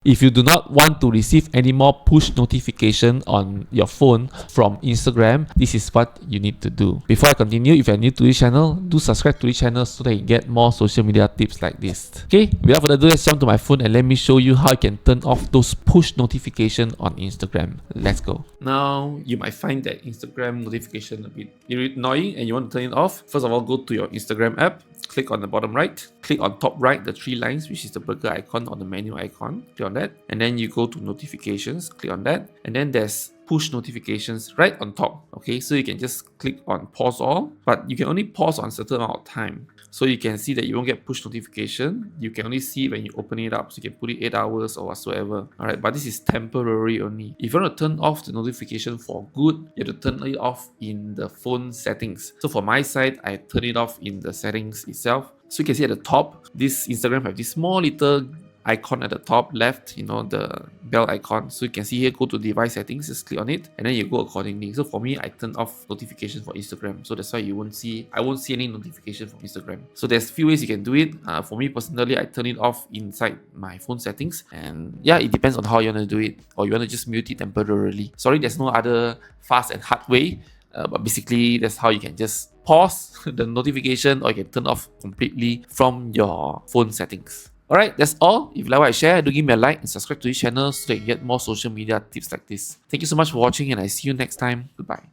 If you do not want to receive any more push notification on your phone from Instagram, this is what you need to do. Before I continue, if you are new to this channel, do subscribe to this channel so that you get more social media tips like this. Okay, without further ado, let's jump to my phone and let me show you how you can turn off those push notifications on Instagram. Let's go. Now, you might find that Instagram notification a bit annoying and you want to turn it off. First of all, go to your Instagram app. Click on the bottom right, click on top right, the three lines, which is the burger icon or the menu icon. Click on that, and then you go to notifications, click on that, and then there's push notifications right on top. Okay, so you can just click on pause all, but you can only pause on a certain amount of time. So you can see that you won't get push notification. You can only see when you open it up. So you can put it 8 hours or whatsoever. Alright, but this is temporary only. If you want to turn off the notification for good, you have to turn it off in the phone settings. So for my side, I turn it off in the settings itself. So you can see at the top, this Instagram have this small little icon at the top left, the bell icon. So you can see here, go to device settings, just click on it, and then you go accordingly. So for me, I turn off notifications for Instagram, so that's why I won't see any notification from Instagram. So there's few ways you can do it. For me personally, I turn it off inside my phone settings, and yeah, it depends on how you want to do it, or you want to just mute it temporarily. Sorry, there's no other fast and hard way, but basically that's how you can just pause the notification, or you can turn off completely from your phone settings. Alright, that's all. If you like what I share, do give me a like and subscribe to this channel so that you get more social media tips like this. Thank you so much for watching, and I see you next time. Goodbye.